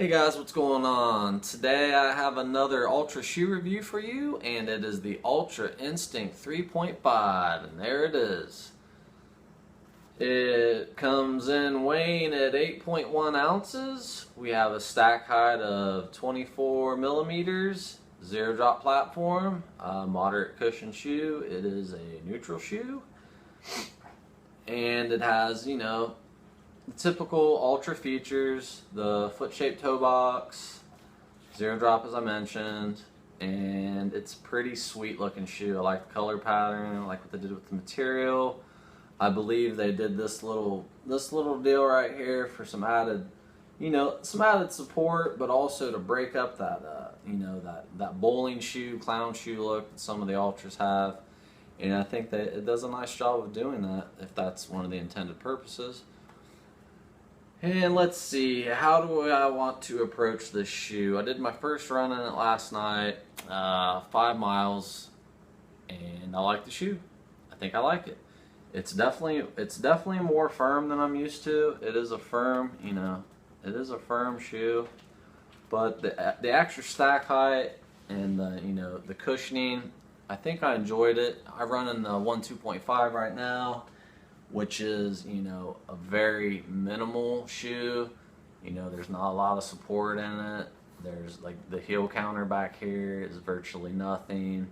Hey guys, what's going on? Today I have another Ultra shoe review for you, and it is the Ultra Instinct 3.5, and there it is. It comes in weighing at 8.1 ounces. We have a stack height of 24 millimeters, zero drop platform, a moderate cushion shoe. It is a neutral shoe, and it has, the typical Ultra features: the foot-shaped toe box, zero drop as I mentioned, and it's a pretty sweet looking shoe. I like the color pattern, I like what they did with the material. I believe they did this little deal right here for some added, some added support, but also to break up that, that bowling shoe, clown shoe look that some of the Ultras have. And I think that it does a nice job of doing that, if that's one of the intended purposes. And let's see, how do I want to approach this shoe? I did my first run in it last night, 5 miles, and I like the shoe. I think I like it. It's definitely more firm than I'm used to. It is a firm, it is a firm shoe, but the extra stack height and the cushioning, I think I enjoyed it. I run in the 1.2.5 right now, which is, a very minimal shoe. There's not a lot of support in it. There's like the heel counter back here is virtually nothing.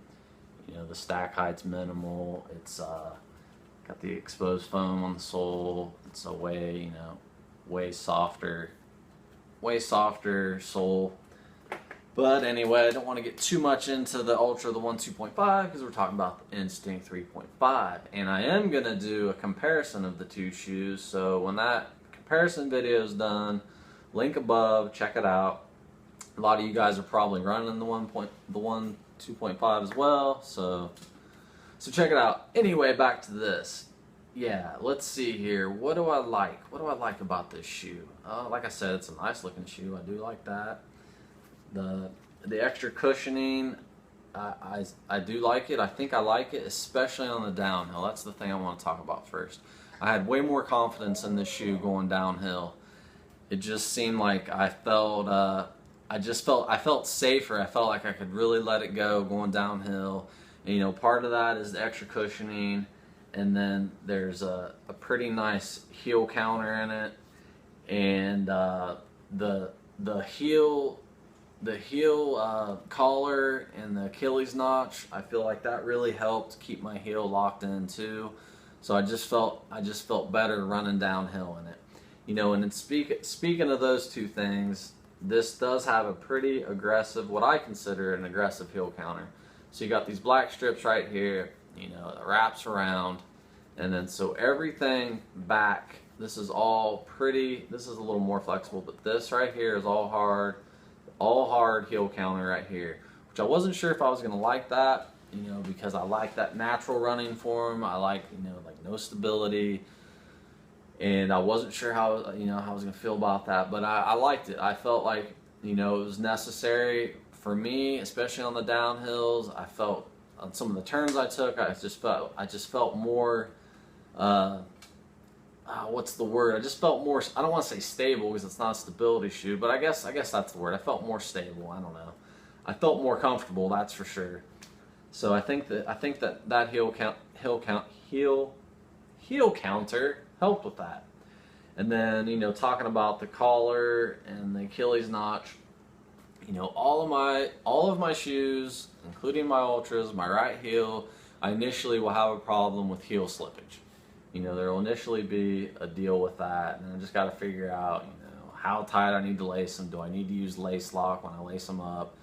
The stack height's minimal. It's got the exposed foam on the sole. It's a way softer sole. But anyway, I don't want to get too much into the Ultra, the 1.2.5, because we're talking about the Instinct 3.5. And I am going to do a comparison of the two shoes. So when that comparison video is done, link above, check it out. A lot of you guys are probably running the 1.2.5 as well. So check it out. Anyway, back to this. Yeah, let's see here. What do I like? What do I like about this shoe? Like I said, it's a nice looking shoe. I do like that. The extra cushioning, I do like it. I think I like it, especially on the downhill. That's the thing I want to talk about first. I had way more confidence in this shoe going downhill. It just seemed like I felt safer. I felt like I could really let it go going downhill. And, part of that is the extra cushioning, and then there's a pretty nice heel counter in it, and the heel collar and the Achilles notch, I feel like that really helped keep my heel locked in too. So I just felt better running downhill in it. And then speaking of those two things, this does have a pretty aggressive, what I consider an aggressive heel counter. So you got these black strips right here, it wraps around, and then so everything back, this is a little more flexible, but this right here is all hard heel counter right here, which I wasn't sure if I was going to like that, because I like that natural running form. I like, like no stability, and I wasn't sure how I was going to feel about that, but I liked it. I felt like, it was necessary for me, especially on the downhills. I felt on some of the turns I took, I just felt more, what's the word? I just felt more, I don't want to say stable because it's not a stability shoe, but I guess that's the word. I felt more stable. I don't know. I felt more comfortable, that's for sure. So I think that heel counter helped with that. And then, talking about the collar and the Achilles notch, all of my shoes, including my Ultras, my right heel, I initially will have a problem with heel slippage. There will initially be a deal with that, and I just got to figure out, how tight I need to lace them. Do I need to use lace lock when I lace them up?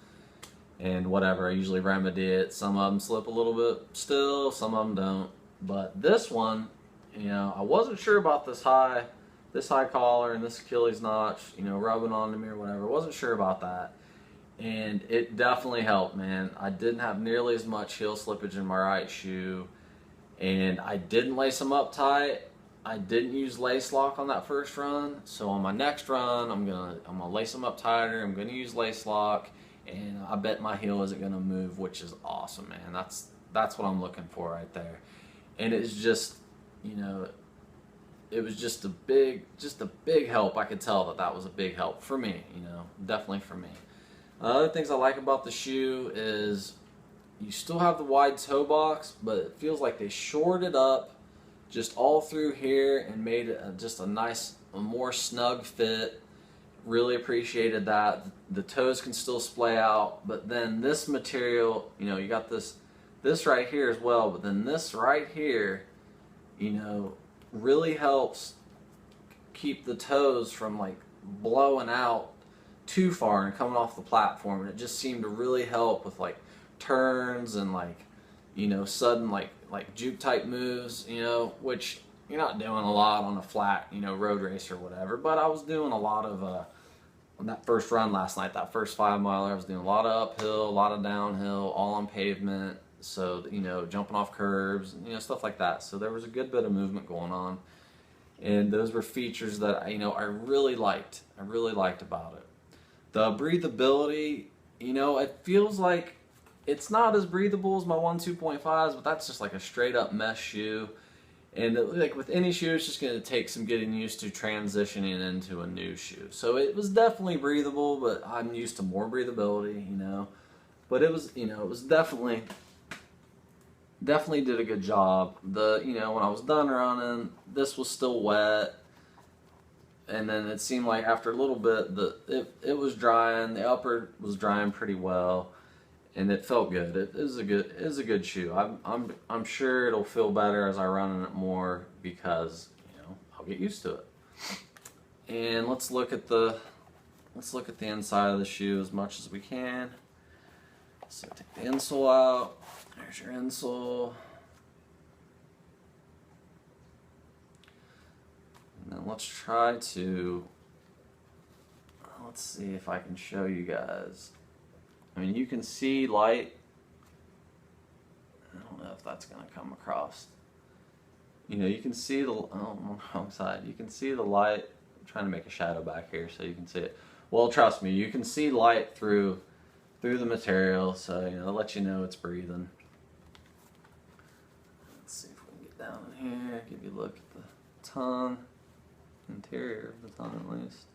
And whatever, I usually remedy it. Some of them slip a little bit still, some of them don't. But this one, I wasn't sure about this high collar and this Achilles notch, rubbing onto me or whatever. I wasn't sure about that. And it definitely helped, man. I didn't have nearly as much heel slippage in my right shoe. And I didn't lace them up tight. I didn't use lace lock on that first run. So on my next run, I'm gonna lace them up tighter. I'm gonna use lace lock, and I bet my heel isn't gonna move, which is awesome, man. That's what I'm looking for right there. And it's just, it was just a big help. I could tell that that was a big help for me, you know, definitely for me. Other things I like about the shoe is you still have the wide toe box, but it feels like they shored it up just all through here and made it just a nice, a more snug fit. Really appreciated that. The toes can still splay out, but then this material, you know, you got this right here as well, but then this right here, you know, really helps keep the toes from like blowing out too far and coming off the platform. And it just seemed to really help with like turns and like, you know, sudden like juke type moves, you know, which you're not doing a lot on a flat, you know, road race or whatever. But I was doing a lot of on that first run last night, that first 5 miler, I was doing a lot of uphill, a lot of downhill, all on pavement. So, you know, jumping off curbs, you know, stuff like that. So there was a good bit of movement going on. And those were features that, you know, I really liked. I really liked about it. The breathability, you know, it feels like it's not as breathable as my 2.5s, but that's just like a straight up mesh shoe. And like with any shoe, it's just going to take some getting used to transitioning into a new shoe. So it was definitely breathable, but I'm used to more breathability, you know. But it was, you know, it was definitely did a good job. You know, when I was done running, this was still wet. And then it seemed like after a little bit, it was drying. The upper was drying pretty well. And it felt good. It is a good shoe. I'm sure it'll feel better as I run in it more because, you know, I'll get used to it. And let's look at the inside of the shoe as much as we can. So take the insole out. There's your insole. And then let's see if I can show you guys. I mean, you can see light. I don't know if that's going to come across. You know, you can see the, oh, I'm on the wrong side. You can see the light. I'm trying to make a shadow back here so you can see it. Well, trust me, you can see light through the material, so, you know, let you know it's breathing. Let's see if we can get down in here, give you a look at the tongue, interior of the tongue at least.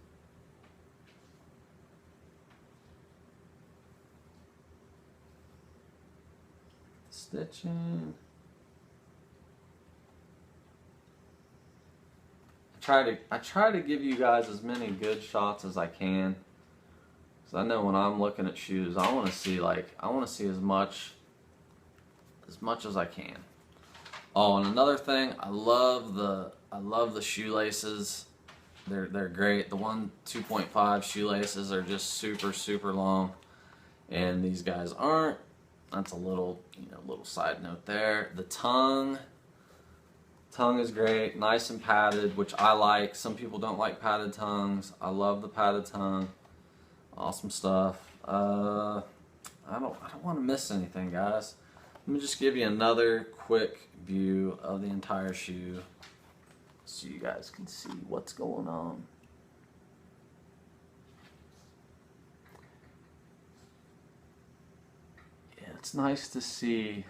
Stitching. I try to give you guys as many good shots as I can, because I know when I'm looking at shoes, I want to see as much as I can. Oh, and another thing, I love the shoelaces. They're great. The 2.5 shoelaces are just super long, and these guys aren't. That's a little, you know, little side note there. The tongue is great, nice and padded, which I like. Some people don't like padded tongues. I love the padded tongue. Awesome stuff. I don't want to miss anything, guys. Let me just give you another quick view of the entire shoe so you guys can see what's going on. It's nice to see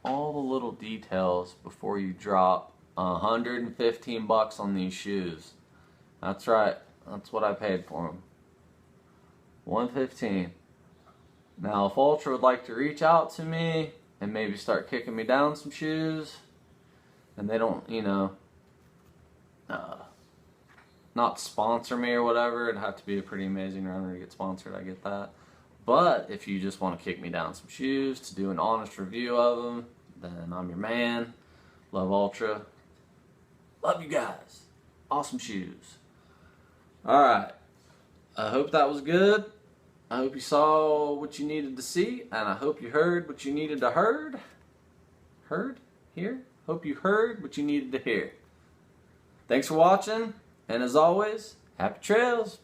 all the little details before you drop $115 on these shoes. That's right. That's what I paid for them. $115. Now, if Altra would like to reach out to me and maybe start kicking me down some shoes, and they don't, you know, not sponsor me or whatever, it'd have to be a pretty amazing runner to get sponsored. I get that. But if you just want to kick me down some shoes to do an honest review of them, then I'm your man. Love Altra. Love you guys. Awesome shoes. Alright. I hope that was good. I hope you saw what you needed to see. And I hope you heard what you needed to heard. Hear? Hope you heard what you needed to hear. Thanks for watching. And as always, happy trails.